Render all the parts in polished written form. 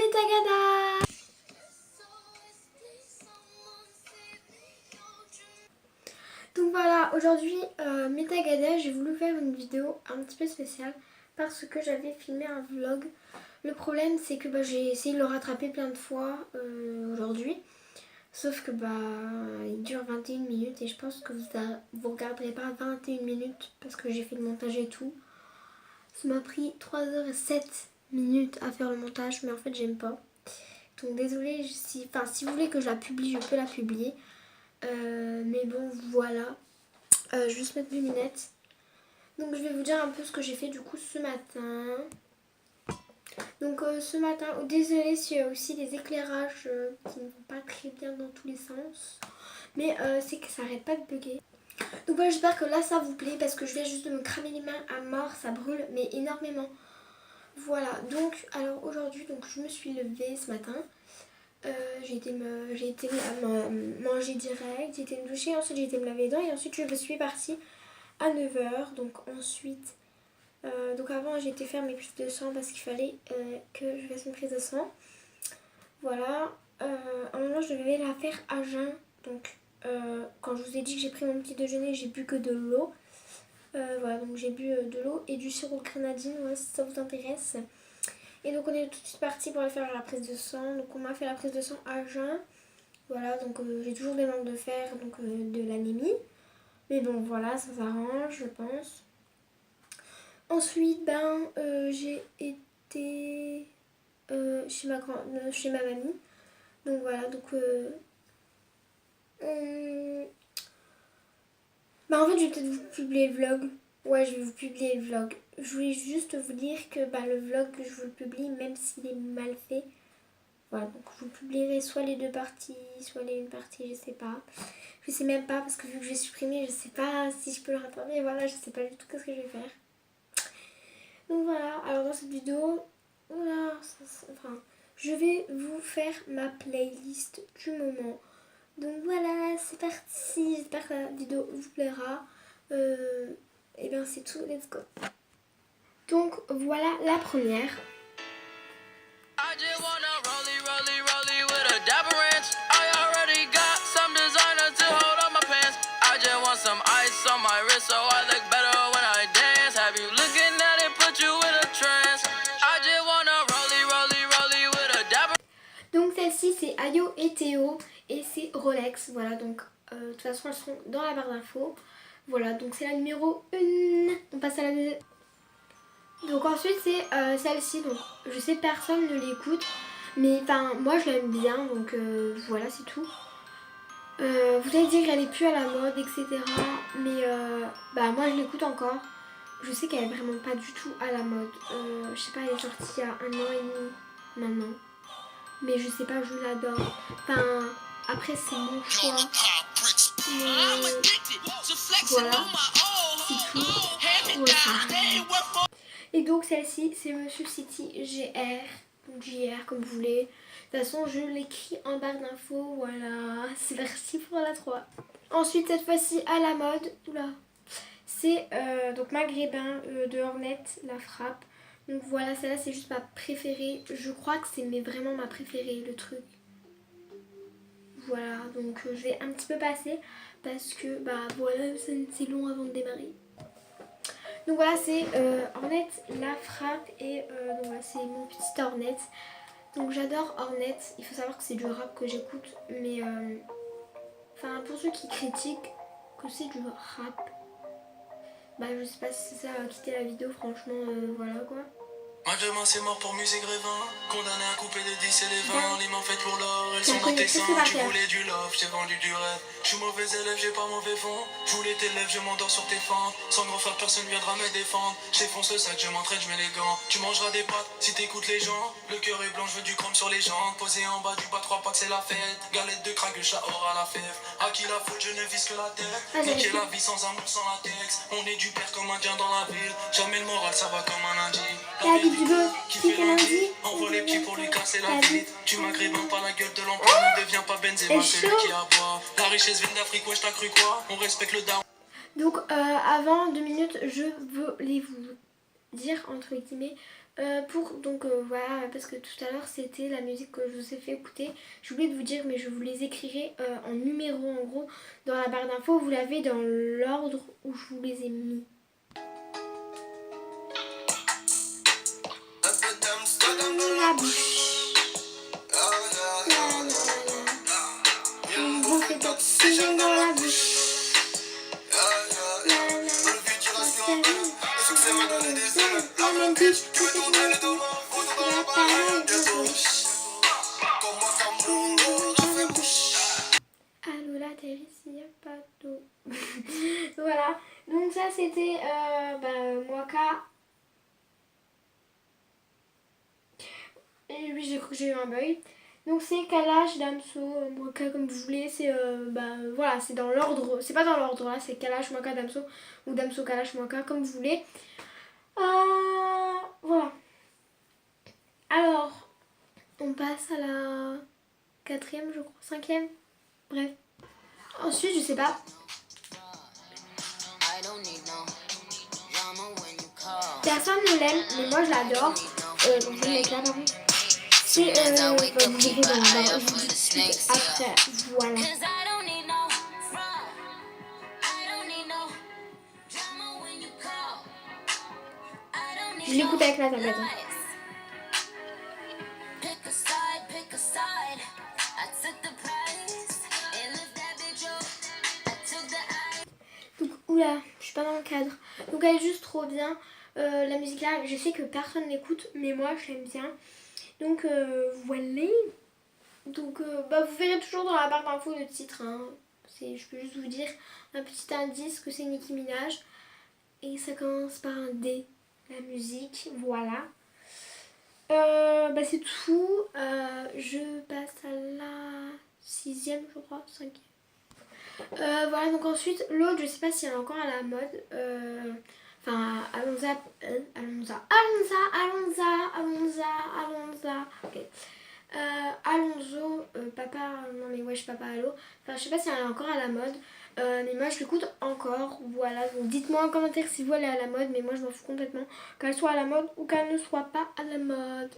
Metagada. Donc voilà, aujourd'hui Metagada, j'ai voulu faire une vidéo un petit peu spéciale parce que j'avais filmé un vlog. Le problème c'est que j'ai essayé de le rattraper plein de fois aujourd'hui. Sauf que il dure 21 minutes et je pense que vous regarderez pas 21 minutes parce que j'ai fait le montage et tout. Ça m'a pris 3h07 minutes à faire le montage, mais en fait j'aime pas. Donc désolée, si vous voulez que je la publie, je peux la publier. Mais bon voilà, je vais juste mettre mes lunettes. Donc je vais vous dire un peu ce que j'ai fait du coup ce matin. Donc ce matin, désolée s'il y a aussi des éclairages qui ne vont pas très bien dans tous les sens. Mais c'est que ça arrête pas de bugger. Donc voilà, j'espère que là ça vous plaît parce que je viens juste de me cramer les mains à mort, ça brûle mais énormément. Voilà, donc alors aujourd'hui je me suis levée ce matin. J'ai été manger direct, j'ai été me doucher, ensuite j'ai été me laver les dents et ensuite je suis partie à 9h. Donc ensuite, donc avant j'ai été faire mes prises de sang parce qu'il fallait que je fasse une prise de sang. Voilà, à un moment je devais la faire à jeun. Donc quand je vous ai dit que j'ai pris mon petit déjeuner, j'ai bu que de l'eau. Voilà, donc j'ai bu de l'eau et du sirop de grenadine, ouais, si ça vous intéresse. Et donc on est tout de suite parti pour aller faire la prise de sang. Donc on m'a fait la prise de sang à jeun. Voilà, donc j'ai toujours des manques de fer, donc de l'anémie. Mais bon voilà, ça s'arrange je pense. Ensuite j'ai été chez ma mamie. Donc voilà, donc en fait je vais peut-être vous publier le vlog. Ouais, je vais vous publier le vlog. Je voulais juste vous dire que le vlog, je vous le publie même s'il est mal fait. Voilà, donc je vous publierai soit les deux parties, soit les une partie, je sais pas. Je sais même pas parce que vu que j'ai supprimé, je sais pas si je peux le rattraper. Voilà, je sais pas du tout ce que je vais faire. Donc voilà, alors dans cette vidéo, je vais vous faire ma playlist du moment. Donc voilà, c'est parti, j'espère que la vidéo vous plaira. Et bien c'est tout, let's go. Donc voilà la première. Some ice on my wrist so I look better when I dance. Have you looking at it, put you in a trance. I just wanna rollie with a dapper. Donc celle-ci c'est Ayo et Théo et c'est Rolex. Voilà, donc de toute façon elles seront dans la barre d'infos. Voilà, donc c'est la numéro 1. On passe à la deuxième. Donc ensuite c'est celle-ci. Donc je sais personne ne l'écoute, mais moi je l'aime bien, donc voilà, c'est tout. Vous allez dire qu'elle est plus à la mode, etc. Mais moi je l'écoute encore. Je sais qu'elle est vraiment pas du tout à la mode. Je sais pas, elle est sortie il y a 1 an et demi maintenant. Mais je sais pas, je l'adore. Après c'est mon choix. Mais voilà, c'est tout. Voilà. Et donc celle-ci c'est Monsieur City GR. Donc JR comme vous voulez. De toute façon je l'écris en barre d'infos. Voilà, c'est parti pour la 3. Ensuite cette fois-ci à la mode, c'est donc Maghrébin de Hornet, la frappe. Donc voilà, celle-là c'est juste ma préférée. Je crois que c'est vraiment ma préférée, le truc. Voilà, donc je vais un petit peu passer parce que voilà, c'est long avant de démarrer. Donc voilà, c'est Hornet, la frappe et donc voilà, c'est mon petit Hornet. Donc j'adore Hornet, il faut savoir que c'est du rap que j'écoute, mais pour ceux qui critiquent que c'est du rap, je sais pas si ça va quitter la vidéo, franchement, voilà quoi. Ma demain c'est mort pour musique rêvant. Condamné à couper les 10 et les 20. Les mains faites pour l'or, elles sont dans tes seins. Tu voulais du love, j'ai vendu du rêve. Je suis mauvais élève, j'ai pas mauvais fond. Je voulais tes lèvres, je m'endors sur tes fentes. Sans grand frère, personne viendra me défendre. Je défonce le sac, je m'entraîne, je mets les gants. Tu mangeras des pâtes si t'écoutes les gens. Le cœur est blanc, je veux du chrome sur les jambes. Posé en bas du bas, 3 packs, c'est la fête. Galette de crack, le chat aura la fève. À qui la faute, je ne vise que la tête. Niquer la vie sans amour, sans latex. On est du père comme un indien dans la ville. Jamais le moral, ça va comme un indien. La vie du bœuf, qui fait lundi. Envoie les petits pour lui casser la vie. Tu Maghrébin par la gueule de l'emploi. Ne deviens pas Benzema, celui qui a boire. La richesse vient d'Afrique, ouais, je t'as cru quoi? On respecte le down. Donc avant 2 minutes, je voulais vous dire entre guillemets Voilà, parce que tout à l'heure c'était la musique que je vous ai fait écouter. J'ai oublié de vous dire, mais je vous les écrirai en numéro en gros dans la barre d'infos. Vous l'avez dans l'ordre où je vous les ai mis. La bouche. Une bouffée d'oxygène dans la bouche. Allô la terre ici y a pas d'eau. Voilà, donc ça c'était Mwaka. Et oui, j'ai cru que j'ai eu un bug. Donc c'est Kalash, Damso, Mwaka comme vous voulez. C'est voilà, c'est dans l'ordre. C'est pas dans l'ordre là, c'est Kalash, Mwaka, Damso. Ou Damso, Kalash, Mwaka, comme vous voulez. Voilà. Alors, on passe à la 4e, je crois, 5e. Bref. Ensuite, je sais pas. Personne ne l'aime, mais moi je l'adore. Donc je mec là par contre. C'est vous verrez dans la barre, je vous dis après. Voilà. Je l'écoute avec la tablette. Donc, oula, je suis pas dans le cadre. Donc elle est juste trop bien. La musique là, je sais que personne l'écoute, mais moi je l'aime bien. Donc voilà. Donc vous verrez toujours dans la barre d'infos le titre. Hein. Je peux juste vous dire un petit indice que c'est Nicki Minaj. Et ça commence par un D. La musique, voilà. C'est tout. Je passe à la 6e, je crois, 5e. Voilà, donc ensuite, l'autre, je sais pas si elle est encore à la mode. Alonza. Ok. Alonso, papa, non mais wesh, papa, allo. Enfin, je sais pas si elle est encore à la mode. Mais moi je l'écoute encore, voilà, donc dites-moi en commentaire si vous elle est à la mode, mais moi je m'en fous complètement qu'elle soit à la mode ou qu'elle ne soit pas à la mode.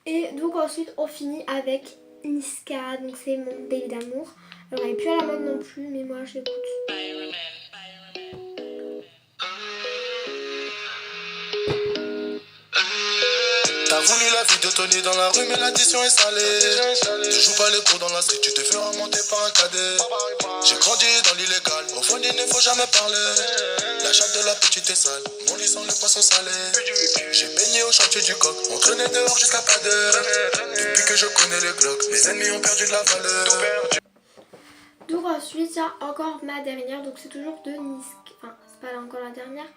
Et donc ensuite on finit avec Niska, donc c'est mon baby d'amour. Alors elle est plus à la mode non plus, mais moi je l'écoute. T'as voulu la vie de Tony dans la rue, mais l'addition est salée. Tu joues pas les cours dans la street, tu te fais remonter par un cadet. J'ai grandi dans l'illégal, au fond il ne faut jamais parler. La chatte de la petite est sale, mon lit sans le poisson salé. J'ai baigné au chantier du coq, on traînait dehors jusqu'à pas d'heure. Depuis que je connais les glocks, mes ennemis ont perdu de la valeur. Donc ensuite il y a encore ma dernière, donc c'est toujours de Niska. Enfin c'est pas encore la dernière,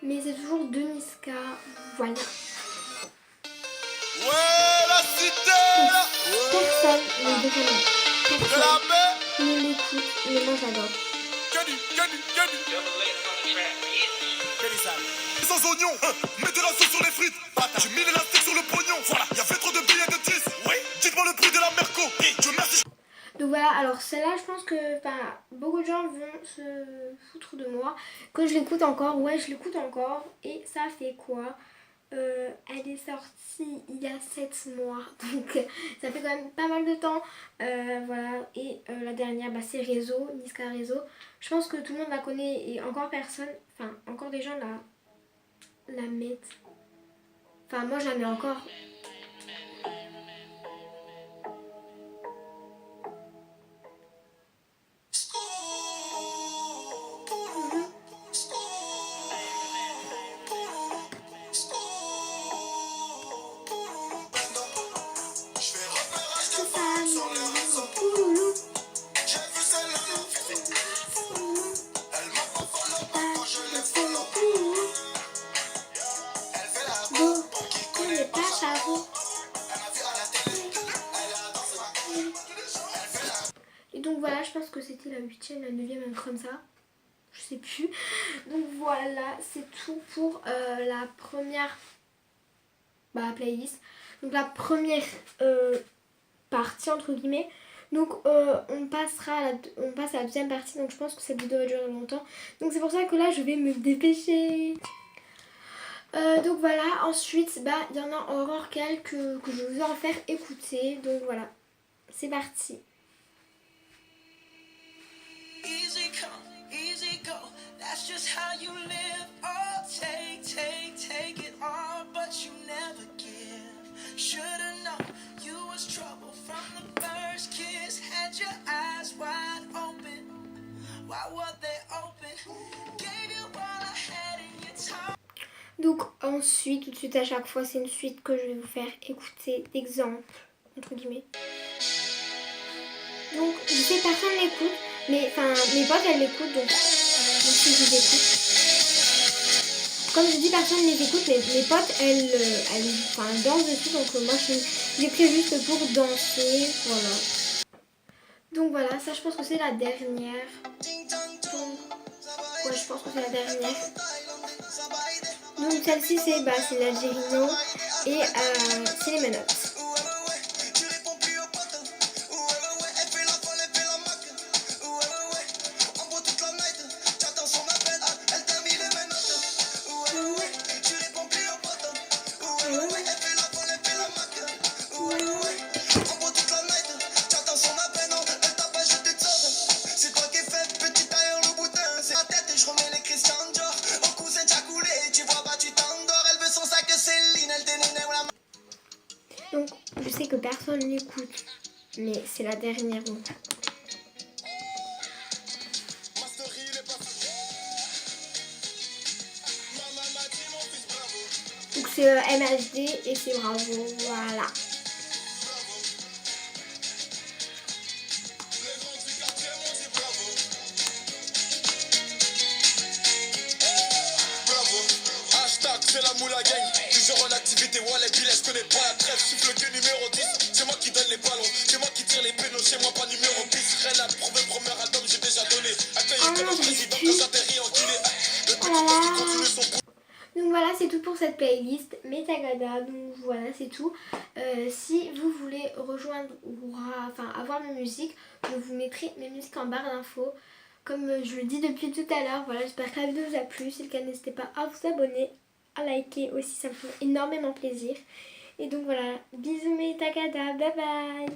mais c'est toujours de Niska, voilà. Ouais, la cité! Personne ne l'écoute, mais moi j'adore. Sans oignons, mets de la sauce sur les frites. J'ai mis l'élastique sur le pognon. Voilà, y'avait trop de billets de 10. Oui, dites-moi le prix de la Merco. Dieu merci. Donc voilà, alors celle-là, je pense que beaucoup de gens vont se foutre de moi. Quand je l'écoute encore, ouais, je l'écoute encore. Et ça fait quoi? Elle est sortie il y a 7 mois, donc ça fait quand même pas mal de temps. Voilà, et la dernière, c'est Réseau, Niska Réseau. Je pense que tout le monde la connaît et encore personne, enfin encore des gens la mettent. Enfin moi je la mets encore. 8e, la 9e, un truc comme ça. Je sais plus. Donc voilà, c'est tout pour la première playlist. Donc la première partie entre guillemets. Donc on passe à la deuxième partie. Donc je pense que cette vidéo va durer longtemps. Donc c'est pour ça que là je vais me dépêcher. Donc voilà, ensuite il y en a encore quelques que je vais en faire écouter. Donc voilà, c'est parti. Easy come, easy go, that's just how you live. Oh, take it all, but you never give. Should've known you was trouble from the first kiss. Had your eyes wide open, why were they open? Gave you all I had in your time. Donc ensuite, tout de suite à chaque fois, c'est une suite que je vais vous faire écouter d'exemples, entre guillemets. Donc je sais que personne l'écoute, mais enfin mes potes elles l'écoutent, donc si je les écoute. Comme je dis, personne ne les écoute, mais mes potes elles dansent dessus, donc moi j'ai pris juste pour danser, voilà. Donc voilà, ça je pense que c'est la dernière. Ouais, je pense que c'est la dernière. Donc celle-ci c'est l'Algerino et c'est les menottes. Donc je sais que personne l'écoute, mais c'est la dernière. Donc c'est MHD et c'est Bravo, voilà. C'est la moula gang, toujours en activité, wallet, billet, je connais pas la trêve, souffle que numéro 10, c'est moi qui donne les ballons, c'est moi qui tire les pénaux, chez moi pas numéro 10, rien à prouver, premier album j'ai déjà donné, accueilli comme un président quand j'atterris en Guinée, le petit poste qui continue son bout. Donc voilà, c'est tout pour cette playlist Metagada, donc voilà c'est tout. Si vous voulez rejoindre ou avoir mes musiques, je vous mettrai mes musiques en barre d'infos. Comme je le dis depuis tout à l'heure, voilà, j'espère que la vidéo vous a plu, si c'est le cas n'hésitez pas à vous abonner, à liker aussi, ça me fait énormément plaisir. Et donc voilà, bisous Metagada, bye bye.